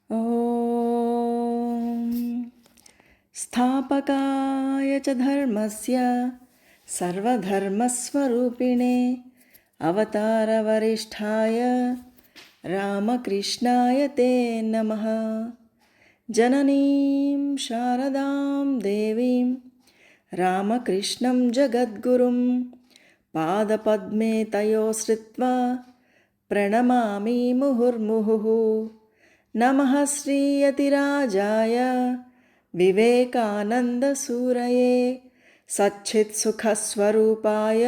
ॐ स्थापकाय च धर्मस्य सर्वधर्मस्वरूपिणे अवतारवरिष्ठाय रामकृष्णाय ते नमः। जननीं शारदां देवीं रामकृष्णं जगद्गुरुं पादपद्मे तयोश्रित्वा प्रणमामि मुहुर्मुहुः। नमः श्रीयतिराजाय विवेकानन्दसूरये सच्चित्सुखस्वरूपाय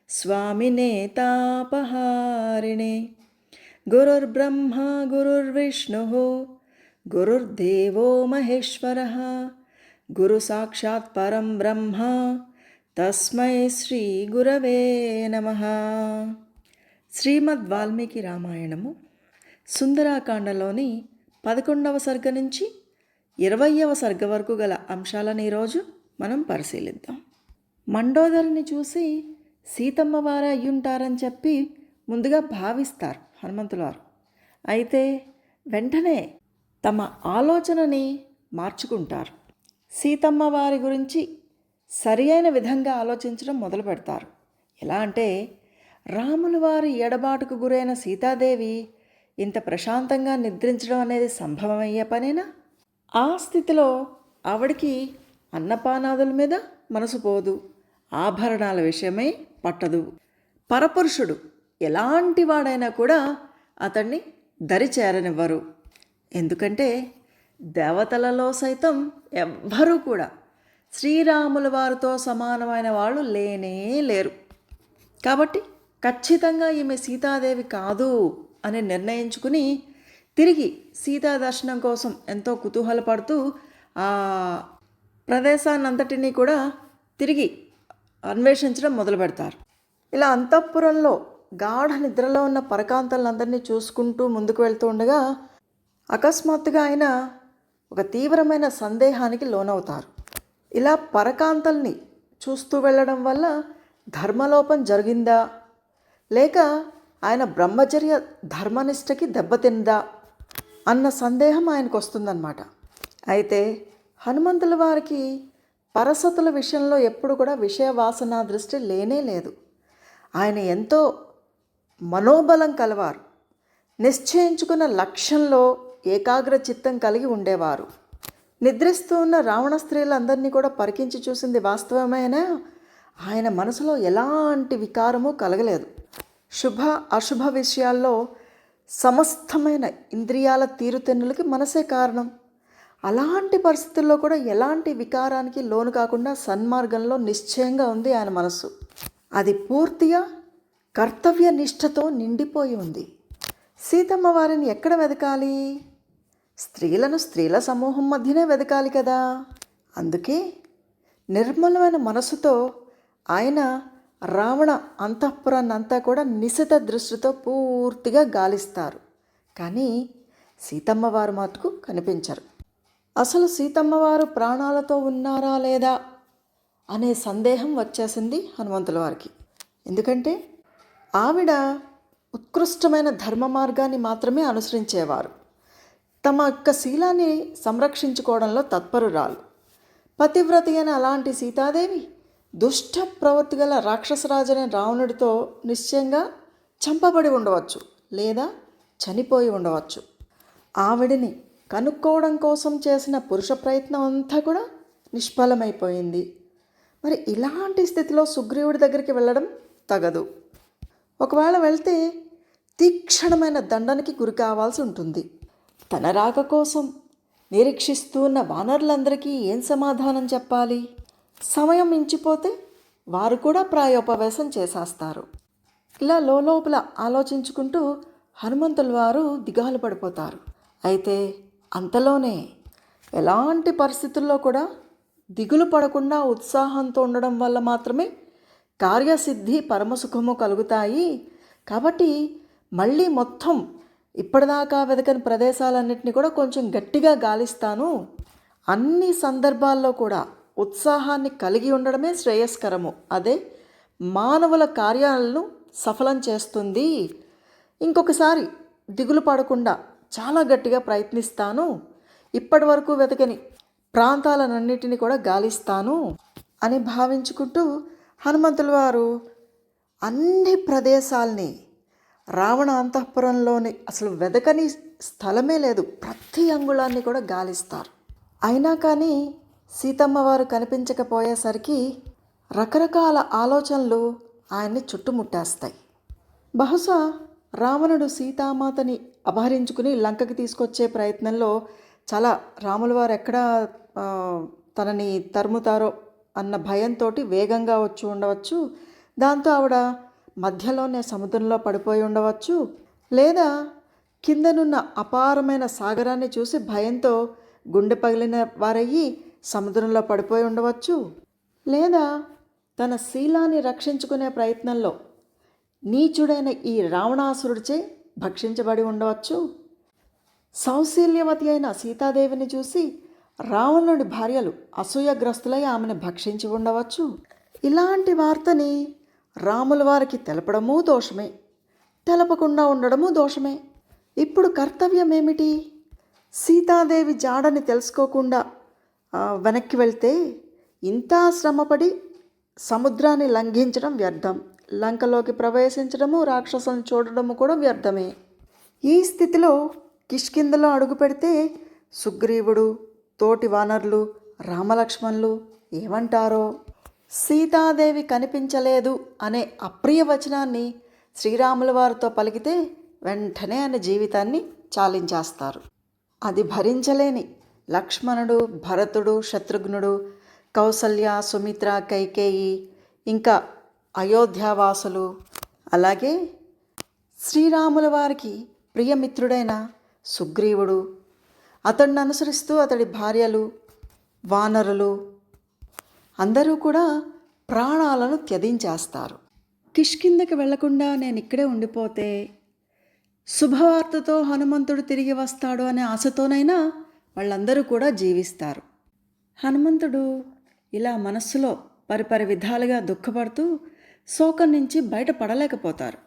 स्वामिने तापहारिणे। गुरुर्ब्रह्मा गुरुर्विष्णुः गुरुर्देवो महेश्वरः गुरुसाक्षात् परं ब्रह्म तस्मै श्रीगुरवे नमः। శ్రీమద్ వాల్మీకి రామాయణము సుందరాకాండలోని 11వ సర్గ నుంచి 20వ సర్గ వరకు గల అంశాలను ఈరోజు మనం పరిశీలిద్దాం. మండోదరిని చూసి సీతమ్మ వారే అయ్యుంటారని చెప్పి ముందుగా భావిస్తారు హనుమంతుల వారు. అయితే వెంటనే తమ ఆలోచనని మార్చుకుంటారు. సీతమ్మ వారి గురించి సరి అయిన విధంగా ఆలోచించడం మొదలు పెడతారు. ఎలా అంటే, రాముల వారి ఎడబాటుకు గురైన సీతాదేవి ఇంత ప్రశాంతంగా నిద్రించడం అనేది సంభవమయ్యే పనేనా? ఆ స్థితిలో ఆవిడికి అన్నపానాదుల మీద మనసు పోదు, ఆభరణాల విషయమై పట్టదు. పరపురుషుడు ఎలాంటి వాడైనా కూడా అతన్ని దరిచేరనివ్వరు. ఎందుకంటే దేవతలలో సైతం ఎవ్వరూ కూడా శ్రీరాముల వారితో సమానమైన వాళ్ళు లేనే లేరు. కాబట్టి ఖచ్చితంగా ఈమె సీతాదేవి కాదు అని నిర్ణయించుకుని తిరిగి సీతా దర్శనం కోసం ఎంతో కుతూహలపడుతూ ఆ ప్రదేశాన్నంతటినీ కూడా తిరిగి అన్వేషించడం మొదలు పెడతారు. ఇలా అంతఃపురంలో గాఢ నిద్రలో ఉన్న పరకాంతలందరినీ చూసుకుంటూ ముందుకు వెళ్తూ ఉండగా అకస్మాత్తుగా ఆయన ఒక తీవ్రమైన సందేహానికి లోనవుతారు. ఇలా పరకాంతల్ని చూస్తూ వెళ్ళడం వల్ల ధర్మలోపం జరిగిందా, లేక ఆయన బ్రహ్మచర్య ధర్మనిష్టకి దెబ్బతిందా అన్న సందేహం ఆయనకు వస్తుందన్నమాట. అయితే హనుమంతుల వారికి పరసతుల విషయంలో ఎప్పుడు కూడా విషయ వాసన దృష్టి లేనే లేదు. ఆయన ఎంతో మనోబలం కలవారు. నిశ్చయించుకున్న లక్ష్యంలో ఏకాగ్ర చిత్తం కలిగి ఉండేవారు. నిద్రిస్తూ ఉన్న రావణ స్త్రీలందరినీ కూడా పరికించి చూసింది వాస్తవమైనా ఆయన మనసులో ఎలాంటి వికారము కలగలేదు. శుభ అశుభ విషయాల్లో సమస్తమైన ఇంద్రియాల తీరుతెన్నులకి మనసే కారణం. అలాంటి పరిస్థితుల్లో కూడా ఎలాంటి వికారానికి లోను కాకుండా సన్మార్గంలో నిశ్చయంగా ఉంది ఆయన మనస్సు. అది పూర్తిగా కర్తవ్య నిష్ఠతో నిండిపోయి ఉంది. సీతమ్మ వారిని ఎక్కడ వెతకాలి? స్త్రీలను స్త్రీల సమూహం మధ్యనే వెతకాలి కదా. అందుకే నిర్మలమైన మనసుతో ఆయన రావణ అంతఃపురాన్ని అంతా కూడా నిశిత దృష్టితో పూర్తిగా గాలిస్తారు. కానీ సీతమ్మ వారు మటుకు కనిపించరు. అసలు సీతమ్మ వారు ప్రాణాలతో ఉన్నారా లేదా అనే సందేహం వచ్చేసింది హనుమంతుల వారికి. ఎందుకంటే ఆవిడ ఉత్కృష్టమైన ధర్మ మార్గాన్ని మాత్రమే అనుసరించేవారు. తమ యొక్క శీలాన్ని సంరక్షించుకోవడంలో తత్పరురాలు. పతివ్రత అయిన అలాంటి సీతాదేవి దుష్ట ప్రవృత్తి గల రాక్షసరాజైన రావణుడితో నిశ్చయంగా చంపబడి ఉండవచ్చు, లేదా చనిపోయి ఉండవచ్చు. ఆవిడిని కనుక్కోవడం కోసం చేసిన పురుష ప్రయత్నం అంతా కూడా నిష్ఫలమైపోయింది. మరి ఇలాంటి స్థితిలో సుగ్రీవుడి దగ్గరికి వెళ్ళడం తగదు. ఒకవేళ వెళ్తే తీక్షణమైన దండనకి గురి కావాల్సి ఉంటుంది. తన రాక కోసం నిరీక్షిస్తూ ఉన్న వానరులందరికీ ఏం సమాధానం చెప్పాలి? సమయం మించిపోతే వారు కూడా ప్రాయోపవేశం చేసేస్తారు. ఇలా లోపల ఆలోచించుకుంటూ హనుమంతుల వారు దిగాలు పడిపోతారు. అయితే అంతలోనే ఎలాంటి పరిస్థితుల్లో కూడా దిగులు పడకుండా ఉత్సాహంతో ఉండడం వల్ల మాత్రమే కార్యసిద్ధి పరమసుఖము కలుగుతాయి. కాబట్టి మళ్ళీ మొత్తం ఇప్పటిదాకా వెదకని ప్రదేశాలన్నింటినీ కూడా కొంచెం గట్టిగా గాలిస్తాను. అన్ని సందర్భాల్లో కూడా ఉత్సాహాన్ని కలిగి ఉండడమే శ్రేయస్కరము. అదే మానవుల కార్యాలను సఫలం చేస్తుంది. ఇంకొకసారి దిగులు పడకుండా చాలా గట్టిగా ప్రయత్నిస్తాను, ఇప్పటి వరకు వెతకని ప్రాంతాలన్నిటిని కూడా గాలిస్తాను అని భావించుకుంటూ హనుమంతుల వారు అన్ని ప్రదేశాల్ని, రావణ అంతఃపురంలోని అసలు వెదకని స్థలమే లేదు, ప్రతి అంగుళాన్ని కూడా గాలిస్తారు. అయినా కానీ సీతమ్మ వారు కనిపించకపోయేసరికి రకరకాల ఆలోచనలు ఆయన్ని చుట్టుముట్టేస్తాయి. బహుశా రావణుడు సీతామాతని అపహరించుకుని లంకకి తీసుకొచ్చే ప్రయత్నంలో చాలా రాముల వారు ఎక్కడ తనని తరుముతారో అన్న భయంతో వేగంగా వచ్చి ఉండవచ్చు. దాంతో ఆవిడ మధ్యలోనే సముద్రంలో పడిపోయి ఉండవచ్చు, లేదా కిందనున్న అపారమైన సాగరాన్ని చూసి భయంతో గుండె పగిలిన వారయ్యి సముద్రంలో పడిపోయి ఉండవచ్చు, లేదా తన శీలాన్ని రక్షించుకునే ప్రయత్నంలో నీచుడైన ఈ రావణాసురుడిచే భక్షించబడి ఉండవచ్చు. సౌశీల్యవతి అయిన సీతాదేవిని చూసి రావణుడి భార్యలు అసూయగ్రస్తులై ఆమెను భక్షించి ఉండవచ్చు. ఇలాంటి వార్తని రాముల వారికి తెలపడమూ దోషమే, తెలపకుండా ఉండడము దోషమే. ఇప్పుడు కర్తవ్యం ఏమిటి? సీతాదేవి జాడని తెలుసుకోకుండా వెనక్కి వెళ్తే ఇంత శ్రమపడి సముద్రాన్ని లంఘించడం వ్యర్థం, లంకలోకి ప్రవేశించడము, రాక్షసులను చూడడము కూడా వ్యర్థమే. ఈ స్థితిలో కిష్కిందలో అడుగు పెడితే సుగ్రీవుడు, తోటి వానరులు, రామలక్ష్మణులు ఏమంటారో? సీతాదేవి కనిపించలేదు అనే అప్రియ వచనాన్ని శ్రీరాముల వారితో పలికితే వెంటనే ఆయన జీవితాన్ని చాలించేస్తారు. అది భరించలేని లక్ష్మణుడు, భరతుడు, శత్రుఘ్నుడు, కౌసల్య, సుమిత్ర, కైకేయి, ఇంకా అయోధ్యావాసులు, అలాగే శ్రీరాముల వారికి ప్రియమిత్రుడైన సుగ్రీవుడు, అతడిని అనుసరిస్తూ అతడి భార్యలు, వానరులు అందరూ కూడా ప్రాణాలను త్యజించేస్తారు. కిష్కిందకి వెళ్లకుండా నేను ఇక్కడే ఉండిపోతే శుభవార్తతో హనుమంతుడు తిరిగి వస్తాడు అనే ఆశతోనైనా వాళ్ళందరూ కూడా జీవిస్తారు. హనుమంతుడు ఇలా మనస్సులో పరిపరి విధాలుగా దుఃఖపడుతూ శోకం నుంచి బయటపడలేకపోతారు.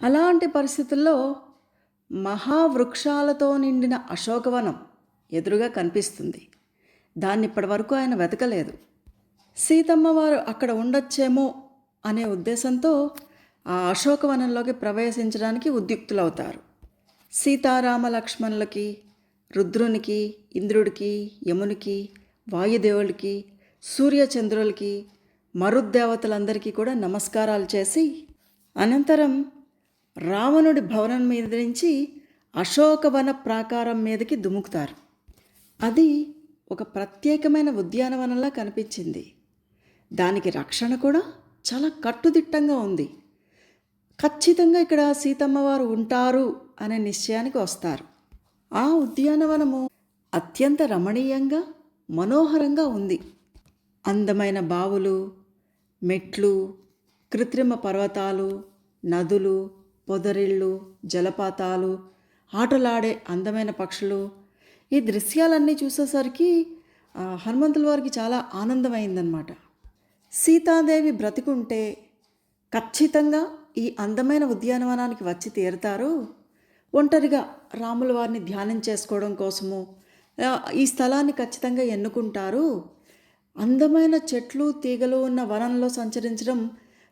అలాంటి పరిస్థితుల్లో మహావృక్షాలతో నిండిన అశోకవనం ఎదురుగా కనిపిస్తుంది. దాన్ని ఇప్పటివరకు ఆయన వెతకలేదు. సీతమ్మ వారు అక్కడ ఉండొచ్చేమో అనే ఉద్దేశంతో ఆ అశోకవనంలోకి ప్రవేశించడానికి ఉద్యుక్తులవుతారు. సీతారామ లక్ష్మణులకి, రుద్రునికి, ఇంద్రుడికి, యమునికి, వాయుదేవులకి, సూర్యచంద్రులకి, మరుద్దేవతలందరికీ కూడా నమస్కారాలు చేసి అనంతరం రావణుడి భవనం మీద నుంచి అశోకవన ప్రాకారం మీదకి దుముకుతారు. అది ఒక ప్రత్యేకమైన ఉద్యానవనంలా కనిపించింది. దానికి రక్షణ కూడా చాలా కట్టుదిట్టంగా ఉంది. ఖచ్చితంగా ఇక్కడ సీతమ్మ వారు ఉంటారు అనే నిశ్చయానికి వస్తారు. ఆ ఉద్యానవనము అత్యంత రమణీయంగా, మనోహరంగా ఉంది. అందమైన బావులు, మెట్లు, కృత్రిమ పర్వతాలు, నదులు, పొదరిళ్ళు, జలపాతాలు, ఆటలాడే అందమైన పక్షులు, ఈ దృశ్యాలన్నీ చూసేసరికి హనుమంతుల వారికి చాలా ఆనందమైందనమాట. సీతాదేవి బ్రతికుంటే ఖచ్చితంగా ఈ అందమైన ఉద్యానవనానికి వచ్చి తీరుతారు. ఒంటరిగా రాముల వారిని ధ్యానం చేసుకోవడం కోసము ఈ స్థలాన్ని ఖచ్చితంగా ఎన్నుకుంటారు. అందమైన చెట్లు, తీగలు ఉన్న వనంలో సంచరించడం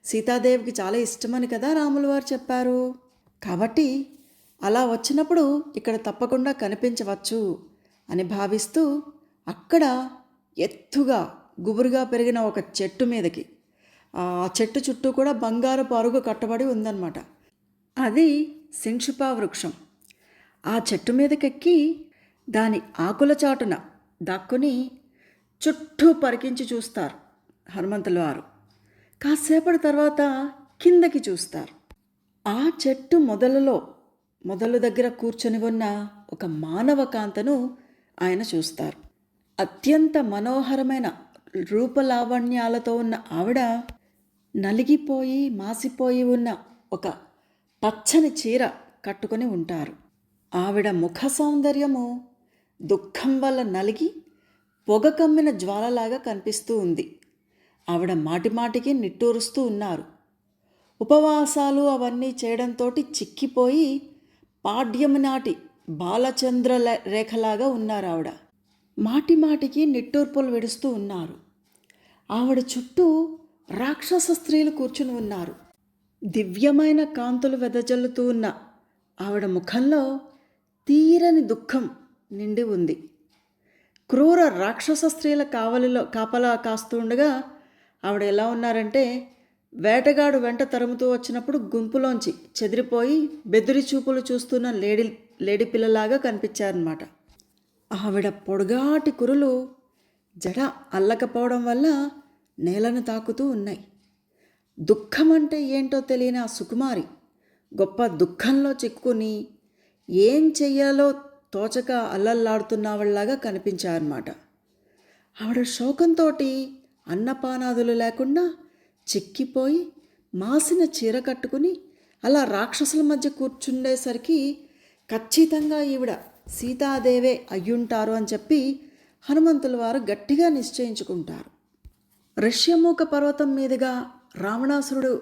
సీతాదేవికి చాలా ఇష్టమని కదా రాముల వారు చెప్పారు. కాబట్టి అలా వచ్చినప్పుడు ఇక్కడ తప్పకుండా కనిపించవచ్చు అని భావిస్తూ అక్కడ ఎత్తుగా గుబురుగా పెరిగిన ఒక చెట్టు మీదకి, ఆ చెట్టు చుట్టూ కూడా బంగారు పరుగు కట్టబడి ఉందన్నమాట. అది శింషుపా వృక్షం. ఆ చెట్టు మీదకెక్కి దాని ఆకుల చాటున దాక్కుని చుట్టూ పరికించి చూస్తారు హనుమంతుల వారు. కాసేపటి తర్వాత కిందకి చూస్తారు. ఆ చెట్టు మొదలు దగ్గర కూర్చొని ఉన్న ఒక మానవ కాంతను ఆయన చూస్తారు. అత్యంత మనోహరమైన రూపలావణ్యాలతో ఉన్న ఆవిడ నలిగిపోయి మాసిపోయి ఉన్న ఒక పచ్చని చీర కట్టుకొని ఉంటారు. ఆవిడ ముఖ సౌందర్యము దుఃఖం వల్ల నలిగి పొగ కమ్మిన జ్వాలలాగా కనిపిస్తూ ఉంది. ఆవిడ మాటిమాటికి నిట్టూరుస్తూ ఉన్నారు. ఉపవాసాలు అవన్నీ చేయడంతో చిక్కిపోయి పాడ్యము నాటి బాలచంద్ర రేఖలాగా ఉన్నారు ఆవిడ. మాటి మాటికి నిట్టూర్పులు విడుస్తూ ఉన్నారు. ఆవిడ చుట్టూ రాక్షస స్త్రీలు కూర్చుని ఉన్నారు. దివ్యమైన కాంతులు వెదజల్లుతూ ఉన్న ఆవిడ ముఖంలో తీరని దుఃఖం నిండి ఉంది. క్రూర రాక్షస స్త్రీల కాపలా కాస్తూ ఉండగా ఆవిడ ఎలా ఉన్నారంటే, వేటగాడు వెంట తరుముతూ వచ్చినప్పుడు గుంపులోంచి చెదిరిపోయి బెదిరి చూపులు చూస్తున్న లేడీ పిల్లలాగా కనిపించారన్నమాట. ఆవిడ పొడుగాటి కురులు జడ అల్లకపోవడం వల్ల నేలను తాకుతూ ఉన్నాయి. దుఃఖం అంటే ఏంటో తెలియని ఆ సుకుమారి గొప్ప దుఃఖంలో చిక్కుని ఏం చెయ్యాలో తోచక అల్లల్లాడుతున్నవాళ్ళలాగా కనిపించారన్నమాట. ఆవిడ శోకంతో అన్నపానాదులు లేకుండా చిక్కిపోయి మాసిన చీర కట్టుకుని అలా రాక్షసుల మధ్య కూర్చుండేసరికి ఖచ్చితంగా ఈవిడ సీతాదేవే అయ్యుంటారు అని చెప్పి హనుమంతుల వారు గట్టిగా నిశ్చయించుకుంటారు. ఋష్యమూక పర్వతం మీదుగా రావణాసురుడు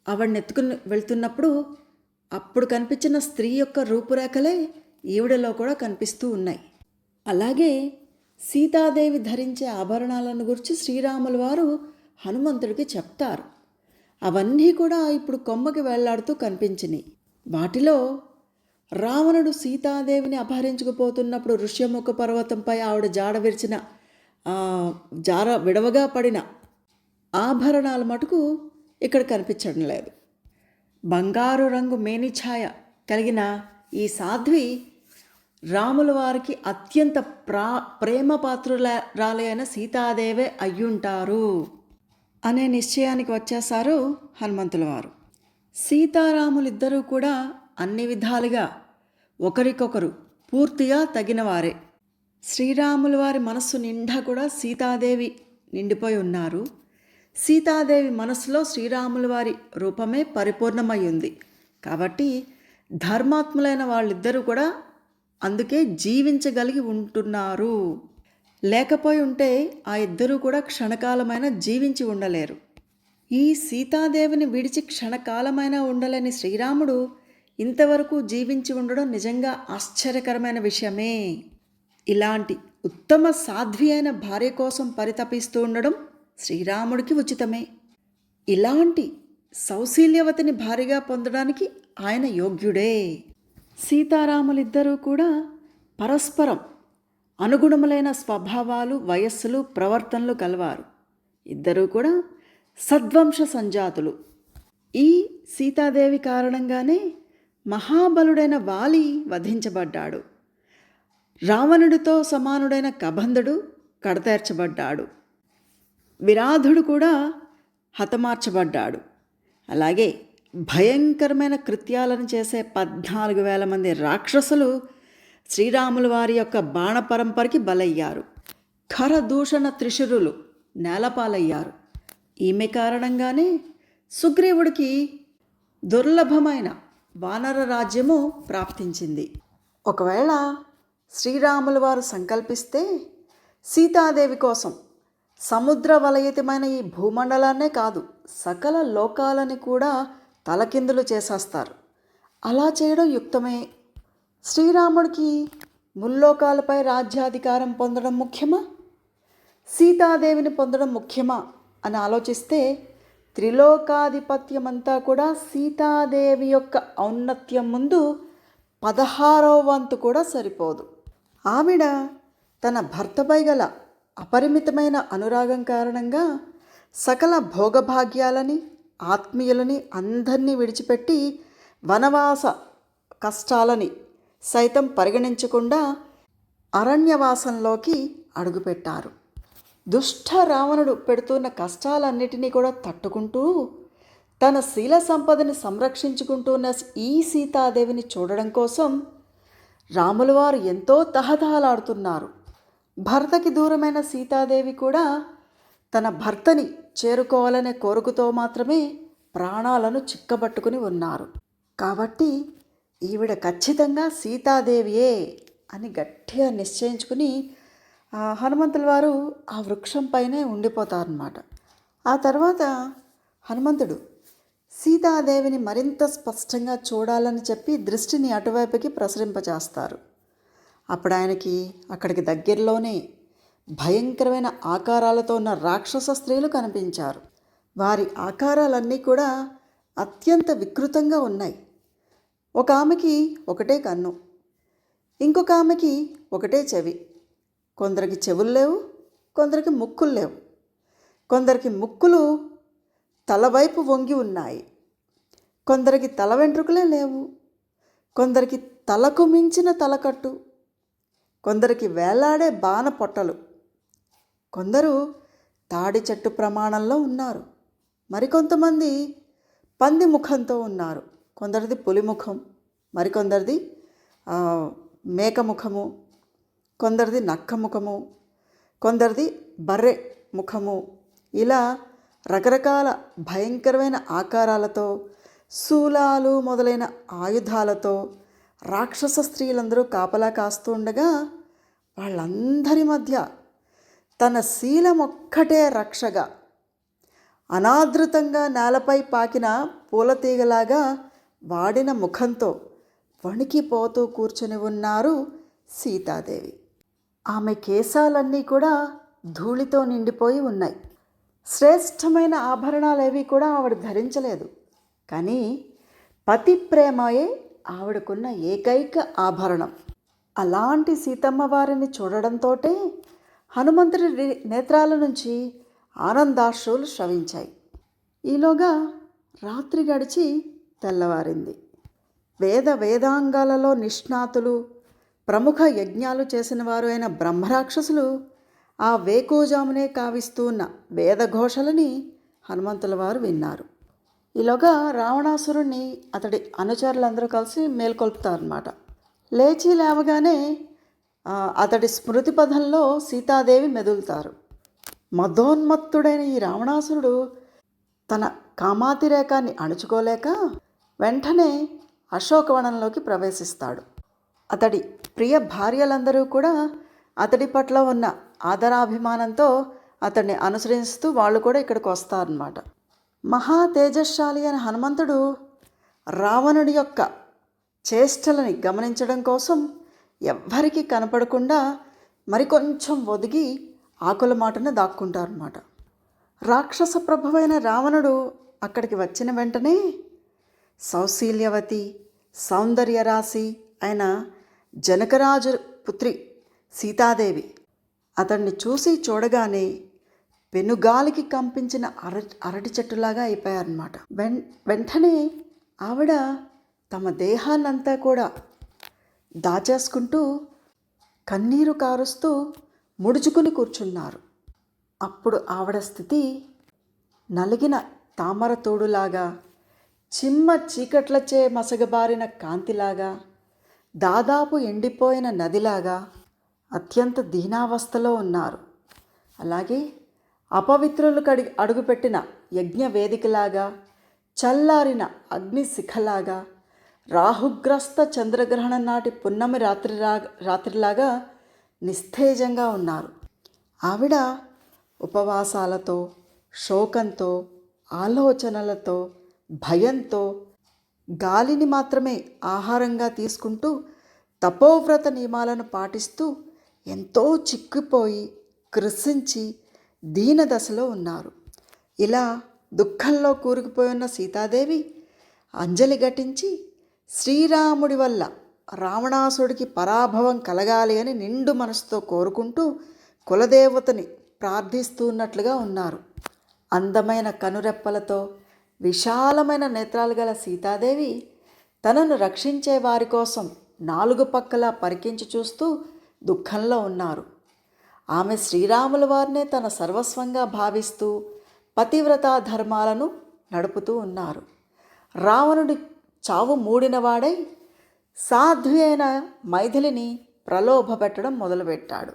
ఆవిడని ఎత్తుకుని వెళ్తున్నప్పుడు అప్పుడు కనిపించిన స్త్రీ యొక్క రూపురేఖలే ఈవిడలో కూడా కనిపిస్తూ ఉన్నాయి. అలాగే సీతాదేవి ధరించే ఆభరణాలను గురించి శ్రీరాముల వారు హనుమంతుడికి చెప్తారు. అవన్నీ కూడా ఇప్పుడు కొమ్మకి వేళ్లాడుతూ కనిపించినాయి. వాటిలో రావణుడు సీతాదేవిని అపహరించుకుపోతున్నప్పుడు ఋష్యముఖ పర్వతంపై ఆవిడ విడవగా పడిన ఆభరణాల మటుకు ఇక్కడ కనిపించడం లేదు. బంగారు రంగు మేనిఛాయ కలిగిన ఈ సాధ్వి రాముల వారికి అత్యంత ప్రేమ పాత్రురాలైన సీతాదేవే అయ్యుంటారు అనే నిశ్చయానికి వచ్చేశారు హనుమంతుల వారు. సీతారాములిద్దరూ కూడా అన్ని విధాలుగా ఒకరికొకరు పూర్తిగా తగినవారే. శ్రీరాముల వారి మనస్సు నిండా కూడా సీతాదేవి నిండిపోయి ఉన్నారు. సీతాదేవి మనస్సులో శ్రీరాముల వారి రూపమే పరిపూర్ణమై ఉంది. కాబట్టి ధర్మాత్ములైన వాళ్ళిద్దరూ కూడా అందుకే జీవించగలిగి ఉంటున్నారు. లేకపోయి ఉంటే ఆ ఇద్దరూ కూడా క్షణకాలమైన జీవించి ఉండలేరు. ఈ సీతాదేవిని విడిచి క్షణకాలమైనా ఉండలేని శ్రీరాముడు ఇంతవరకు జీవించి ఉండడం నిజంగా ఆశ్చర్యకరమైన విషయమే. ఇలాంటి ఉత్తమ సాధ్వి అయిన భార్య కోసం పరితపిస్తూ ఉండడం శ్రీరాముడికి ఉచితమే. ఇలాంటి సౌశీల్యవతిని భార్యగా పొందడానికి ఆయన యోగ్యుడే. సీతారాములిద్దరూ కూడా పరస్పరం అనుగుణములైన స్వభావాలు, వయస్సులు, ప్రవర్తనలు కలవారు. ఇద్దరూ కూడా సద్వంశ సంజాతులు. ఈ సీతాదేవి కారణంగానే మహాబలుడైన వాలి వధించబడ్డాడు. రావణుడితో సమానుడైన కబంధుడు కడతేర్చబడ్డాడు. విరాధుడు కూడా హతమార్చబడ్డాడు. అలాగే భయంకరమైన కృత్యాలను చేసే 14,000 మంది రాక్షసులు శ్రీరాముల వారి యొక్క బాణ పరంపరకి బలయ్యారు. ఖరదూషణ త్రిశురులు నేలపాలయ్యారు. ఈమె కారణంగానే సుగ్రీవుడికి దుర్లభమైన వానర రాజ్యము ప్రాప్తించింది. ఒకవేళ శ్రీరాముల వారు సంకల్పిస్తే సీతాదేవి కోసం సముద్ర వలయితమైన ఈ భూమండలాన్నే కాదు, సకల లోకాలని కూడా తలకిందులు చేసేస్తారు. అలా చేయడం యుక్తమే. శ్రీరాముడికి ముల్లోకాలపై రాజ్యాధికారం పొందడం ముఖ్యమా, సీతాదేవిని పొందడం ముఖ్యమా అని ఆలోచిస్తే త్రిలోకాధిపత్యమంతా కూడా సీతాదేవి యొక్క ఔన్నత్యం ముందు 16వ వంతు కూడా సరిపోదు. ఆవిడ తన భర్తపై గల అపరిమితమైన అనురాగం కారణంగా సకల భోగభాగ్యాలని, ఆత్మీయులని అందరినీ విడిచిపెట్టి వనవాస కష్టాలని సైతం పరిగణించకుండా అరణ్యవాసంలోకి అడుగుపెట్టారు. దుష్ట రావణుడు పెడుతున్న కష్టాలన్నిటినీ కూడా తట్టుకుంటూ తన శీల సంపదని సంరక్షించుకుంటున్న ఈ సీతాదేవిని చూడడం కోసం రాముల వారు ఎంతో తహతహలాడుతున్నారు. భర్తకి దూరమైన సీతాదేవి కూడా తన భర్తని చేరుకోవాలనే కోరికతో మాత్రమే ప్రాణాలను చిక్కబట్టుకుని ఉన్నారు. కాబట్టి ఈవిడ ఖచ్చితంగా సీతాదేవియే అని గట్టిగా నిశ్చయించుకుని హనుమంతుల వారు ఆ వృక్షం పైనే ఉండిపోతారన్నమాట. ఆ తర్వాత హనుమంతుడు సీతాదేవిని మరింత స్పష్టంగా చూడాలని చెప్పి దృష్టిని అటువైపుకి ప్రసరింపచేస్తారు. అప్పుడు ఆయనకి అక్కడికి దగ్గరలోనే భయంకరమైన ఆకారాలతో ఉన్న రాక్షస స్త్రీలు కనిపించారు. వారి ఆకారాలన్నీ కూడా అత్యంత వికృతంగా ఉన్నాయి. ఒక ఆమెకి ఒకటే కన్ను, ఇంకొక ఆమెకి ఒకటే చెవి. కొందరికి చెవులు లేవు, కొందరికి ముక్కులు లేవు. కొందరికి ముక్కులు తలవైపు వంగి ఉన్నాయి, కొందరికి తల వెంట్రుకలే లేవు. కొందరికి తలకు మించిన తలకట్టు, కొందరికి వేలాడే బాణ పొట్టలు. కొందరు తాడి చెట్టు ప్రమాణంలో ఉన్నారు, మరికొంతమంది పంది ముఖంతో ఉన్నారు. కొందరిది పులి ముఖం, మరికొందరిది మేక ముఖము, కొందరిది నక్క ముఖము, కొందరిది బర్రె ముఖము. ఇలా రకరకాల భయంకరమైన ఆకారాలతో, శూలాలు మొదలైన ఆయుధాలతో రాక్షస స్త్రీలందరూ కాపలా కాస్తూ ఉండగా, వాళ్ళందరి మధ్య తన శీలమొక్కటే రక్షగా అనాదృతంగా నేలపై పాకిన పూలతీగలాగా వాడిన ముఖంతో వణికిపోతూ కూర్చొని ఉన్నారు సీతాదేవి. ఆమె కేశాలన్నీ కూడా ధూళితో నిండిపోయి ఉన్నాయి. శ్రేష్టమైన ఆభరణాలేవి కూడా ఆవిడ ధరించలేదు. కానీ పతి ప్రేమయే ఆవిడకున్న ఏకైక ఆభరణం. అలాంటి సీతమ్మ వారిని చూడడంతో హనుమంతుడి నేత్రాల నుంచి ఆనందాశ్రువులు స్రవించాయి. ఈలోగా రాత్రి గడిచి తెల్లవారింది. వేదాంగాలలో నిష్ణాతులు, ప్రముఖ యజ్ఞాలు చేసిన వారు అయిన బ్రహ్మరాక్షసులు ఆ వేకోజామునే కావిస్తూ ఉన్న వేదఘోషలని హనుమంతుల వారు విన్నారు. ఈలోగా రావణాసురుణ్ణి అతడి అనుచరులందరూ కలిసి మేల్కొల్పుతారన్నమాట. లేచి లేవగానే అతడి స్మృతి పథంలో సీతాదేవి మెదులుతారు. మదోన్మత్తుడైన ఈ రావణాసురుడు తన కామాతిరేకాన్ని అణుచుకోలేక వెంటనే అశోకవనంలోకి ప్రవేశిస్తాడు. అతడి ప్రియ భార్యలందరూ కూడా అతడి పట్ల ఉన్న ఆదరాభిమానంతో అతడిని అనుసరిస్తూ వాళ్ళు కూడా ఇక్కడికి వస్తారన్నమాట. మహా తేజశాలి అయిన హనుమంతుడు రావణుడి యొక్క చేష్టలని గమనించడం కోసం ఎవ్వరికీ కనపడకుండా మరికొంచెం ఒదిగి ఆకుల మాటను దాక్కుంటారన్నమాట. రాక్షస ప్రభువైన రావణుడు అక్కడికి వచ్చిన వెంటనే సౌశీల్యవతి, సౌందర్యరాశి అయిన జనకరాజు పుత్రి సీతాదేవి అతన్ని చూడగానే పెనుగాలికి కంపించిన అరటి చెట్టులాగా అయిపోయారన్నమాట. వెంటనే ఆవిడ తమ దేహాన్నంతా కూడా దాచేసుకుంటూ కన్నీరు కారుస్తూ ముడుచుకుని కూర్చున్నారు. అప్పుడు ఆవిడ స్థితి నలిగిన తామర తోడులాగా, చిమ్మ చీకట్లచే మసగబారిన కాంతిలాగా, దాదాపు ఎండిపోయిన నదిలాగా అత్యంత దీనావస్థలో ఉన్నారు. అలాగే అపవిత్రులు అడుగుపెట్టిన యజ్ఞ వేదికలాగా, చల్లారిన అగ్నిశిఖలాగా, రాహుగ్రస్త చంద్రగ్రహణం నాటి పున్నమి రాత్రిలాగా నిస్తేజంగా ఉన్నారు. ఆవిడ ఉపవాసాలతో, శోకంతో, ఆలోచనలతో, భయంతో, గాలిని మాత్రమే ఆహారంగా తీసుకుంటూ తపోవ్రత నియమాలను పాటిస్తూ ఎంతో చిక్కిపోయి కృశించి దీనదశలో ఉన్నారు. ఇలా దుఃఖంలో కూరుకుపోయున్న సీతాదేవి అంజలి ఘటించి శ్రీరాముడి వల్ల రావణాసుడికి పరాభవం కలగాలి అని నిండు మనసుతో కోరుకుంటూ కులదేవతని ప్రార్థిస్తున్నట్లుగా ఉన్నారు. అందమైన కనురెప్పలతో, విశాలమైన నేత్రాలు గల సీతాదేవి తనను రక్షించే వారి కోసం నాలుగు పక్కలా పరికించి చూస్తూ దుఃఖంలో ఉన్నారు. ఆమె శ్రీరాముల వారినే తన సర్వస్వంగా భావిస్తూ పతివ్రతా ధర్మాలను నడుపుతూ ఉన్నారు. రావణుడి చావు మూడినవాడై సాధ్వి అయిన మైథిలిని ప్రలోభపెట్టడం మొదలుపెట్టాడు.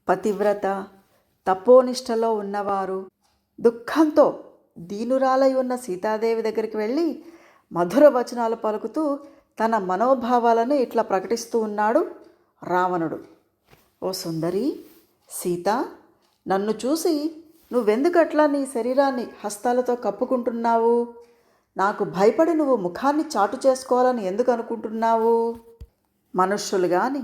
పతివ్రత, తపోనిష్టలో ఉన్నవారు దుఃఖంతో దీనురాలై ఉన్న సీతాదేవి దగ్గరికి వెళ్ళి మధుర వచనాలు పలుకుతూ తన మనోభావాలను ఇట్లా ప్రకటిస్తూ ఉన్నాడు రావణుడు. ఓ సుందరి సీత, నన్ను చూసి నువ్వెందుకట్లా నీ శరీరాన్ని హస్తాలతో కప్పుకుంటున్నావు? నాకు భయపడి నువ్వు ముఖాన్ని చాటు చేసుకోవాలని ఎందుకు అనుకుంటున్నావు? మనుష్యులు కానీ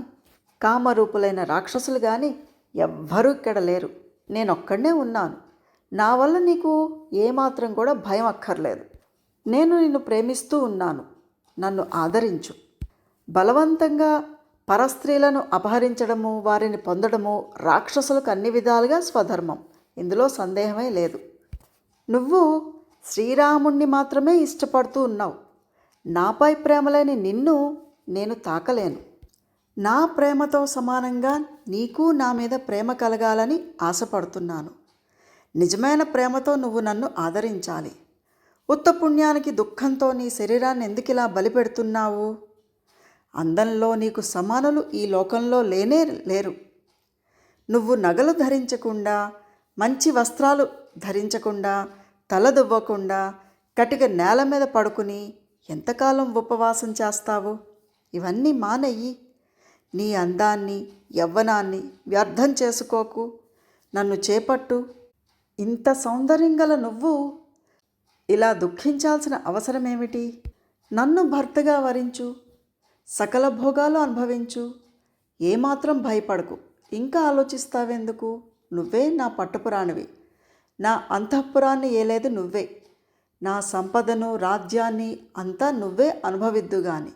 కామరూపులైన రాక్షసులు కానీ ఎవ్వరూ ఇక్కడ లేరు. నేనొక్కడనే ఉన్నాను. నా వల్ల నీకు ఏమాత్రం కూడా భయం అక్కర్లేదు. నేను నిన్ను ప్రేమిస్తూ ఉన్నాను. నన్ను ఆదరించు. బలవంతంగా పరస్త్రీలను అపహరించడము, వారిని పొందడము రాక్షసులకు అన్ని విధాలుగా స్వధర్మం. ఇందులో సందేహమే లేదు. నువ్వు శ్రీరాముణ్ణి మాత్రమే ఇష్టపడుతూ ఉన్నావు. నాపై ప్రేమలేని నిన్ను నేను తాకలేను. నా ప్రేమతో సమానంగా నీకు నా మీద ప్రేమ కలగాలని ఆశపడుతున్నాను. నిజమైన ప్రేమతో నువ్వు నన్ను ఆదరించాలి. ఉత్త పుణ్యానికి దుఃఖంతో నీ శరీరాన్ని ఎందుకిలా బలిపెడుతున్నావు? అందంలో నీకు సమానులు ఈ లోకంలో లేనే లేరు. నువ్వు నగలు ధరించకుండా, మంచి వస్త్రాలు ధరించకుండా, తల దువ్వకుండా, కటిక నేల మీద పడుకుని ఎంతకాలం ఉపవాసం చేస్తావు? ఇవన్నీ మానయ్యి. నీ అందాన్ని, యవ్వనాన్ని వ్యర్థం చేసుకోకు. నన్ను చేపట్టు. ఇంత సౌందర్యం గల నువ్వు ఇలా దుఃఖించాల్సిన అవసరమేమిటి? నన్ను భర్తగా వరించు. సకల భోగాలు అనుభవించు. ఏమాత్రం భయపడకు. ఇంకా ఆలోచిస్తావెందుకు? నువ్వే నా పట్టుపురాణివి. నా అంతఃపురాన్ని ఏలేది నువ్వే. నా సంపదను, రాజ్యాన్ని అంతా నువ్వే అనుభవిద్దుగాని.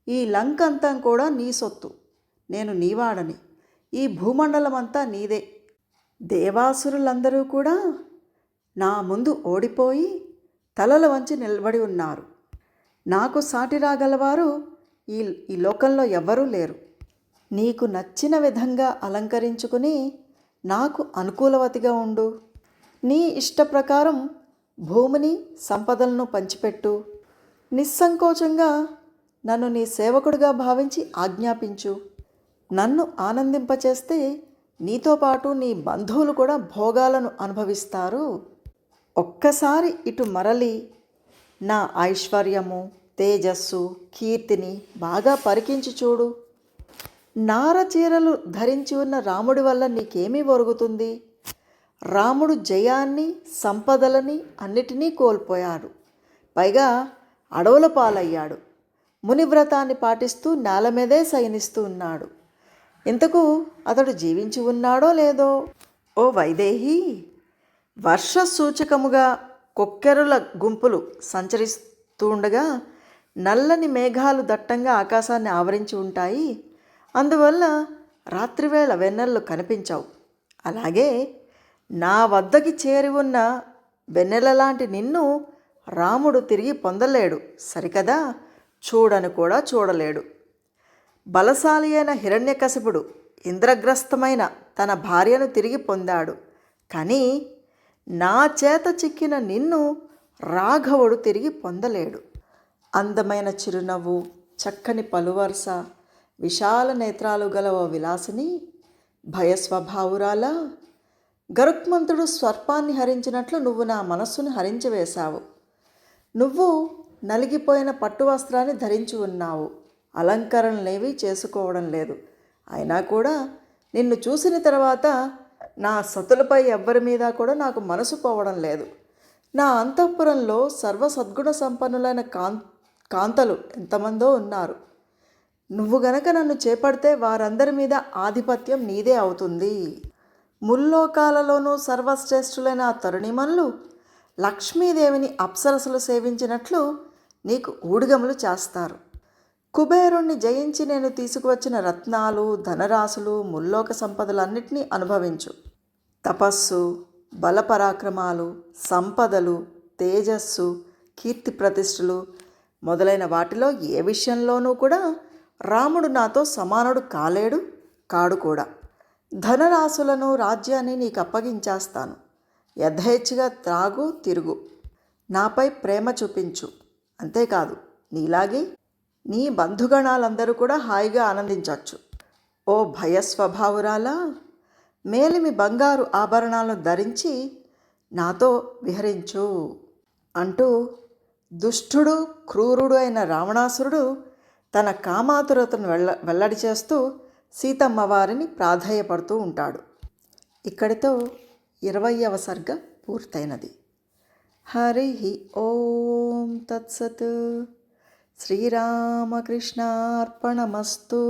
ఈ లంక అంతా కూడా నీ సొత్తు. నేను నీవాడని. ఈ భూమండలం అంతా నీదే. దేవాసురులందరూ కూడా నా ముందు ఓడిపోయి తలలు వంచి నిలబడి ఉన్నారు. నాకు సాటి రాగలవారు ఈ లోకంలో ఎవ్వరూ లేరు. నీకు నచ్చిన విధంగా అలంకరించుకుని నాకు అనుకూలవతిగా ఉండు. నీ ఇష్ట ప్రకారం భూమిని, సంపదలను పంచిపెట్టు. నిస్సంకోచంగా నన్ను నీ సేవకుడిగా భావించి ఆజ్ఞాపించు. నన్ను ఆనందింపచేస్తే నీతో పాటు నీ బంధువులు కూడా భోగాలను అనుభవిస్తారు. ఒక్కసారి ఇటు మరలి నా ఐశ్వర్యము, తేజస్సు, కీర్తిని బాగా పరికించి చూడు. నార చీరలు ధరించి ఉన్న రాముడి వల్ల నీకేమీ ఒరుగుతుంది? రాముడు జయాన్ని, సంపదలని అన్నిటినీ కోల్పోయాడు. పైగా అడవుల పాలయ్యాడు. మునివ్రతాన్ని పాటిస్తూ నేల మీదే శయనిస్తూ ఉన్నాడు. ఇంతకు అతడు జీవించి ఉన్నాడో లేదో? ఓ వైదేహి, వర్ష సూచకముగా కొక్కెరుల గుంపులు సంచరిస్తుండగా నల్లని మేఘాలు దట్టంగా ఆకాశాన్ని ఆవరించి ఉంటాయి. అందువల్ల రాత్రివేళ వెన్నెలలు కనిపించవు. అలాగే నా వద్దకి చేరి ఉన్న వెన్నెల లాంటి నిన్ను రాముడు తిరిగి పొందలేడు సరికదా? చూడని కూడా చూడలేడు. బలశాలి అయిన హిరణ్యకశిపుడు ఇంద్రగ్రస్తమైన తన భార్యను తిరిగి పొందాడు. కానీ నా చేత చిక్కిన నిన్ను రాఘవుడు తిరిగి పొందలేడు. అందమైన చిరునవ్వు, చక్కని పలువరుస, విశాల నేత్రాలు గల ఓ విలాసిని, భయస్వభావురాలా, గరుత్మంతుడు స్వర్పాన్ని హరించినట్లు నువ్వు నా మనస్సును హరించివేశావు. నువ్వు నలిగిపోయిన పట్టు వస్త్రాన్ని ధరించి ఉన్నావు. అలంకరణలేవి చేసుకోవడం లేదు. అయినా కూడా నిన్ను చూసిన తర్వాత నా సతులపై ఎవ్వరి మీద కూడా నాకు మనసు పోవడం లేదు. నా అంతఃపురంలో సర్వసద్గుణ సంపన్నులైన కాంతలు ఎంతమందో ఉన్నారు. నువ్వు గనక నన్ను చేపడితే వారందరి మీద ఆధిపత్యం నీదే అవుతుంది. ముల్లోకాలలోనూ సర్వశ్రేష్ఠులైన ఆ తరుణిమణులు లక్ష్మీదేవిని అప్సరసలు సేవించినట్లు నీకు ఊడిగములు చేస్తారు. కుబేరుణ్ణి జయించి నేను తీసుకువచ్చిన రత్నాలు, ధనరాశులు, ముల్లోక సంపదలన్నిటినీ అనుభవించు. తపస్సు, బలపరాక్రమాలు, సంపదలు, తేజస్సు, కీర్తి ప్రతిష్టలు మొదలైన వాటిలో ఏ విషయంలోనూ కూడా రాముడు నాతో సమానుడు కాలేడు, కాడు కూడా. ధనరాశులను, రాజ్యాన్ని నీకు అప్పగించేస్తాను. యథేచ్ఛగా త్రాగు, తిరుగు. నాపై ప్రేమ చూపించు. అంతేకాదు, నీలాగే నీ బంధుగణాలందరూ కూడా హాయిగా ఆనందించవచ్చు. ఓ భయస్వభావురాలా, మేలిమి బంగారు ఆభరణాలను ధరించి నాతో విహరించు అంటూ దుష్టుడు, క్రూరుడు అయిన రావణాసురుడు తన కామాతురతను వెల్లడి చేస్తూ సీతమ్మ వారిని ప్రాధేయపడుతూ ఉంటాడు. ఇక్కడితో 20వ సర్గ పూర్తయినది. హరి ఓం తత్సత్. శ్రీరామకృష్ణార్పణమస్తు.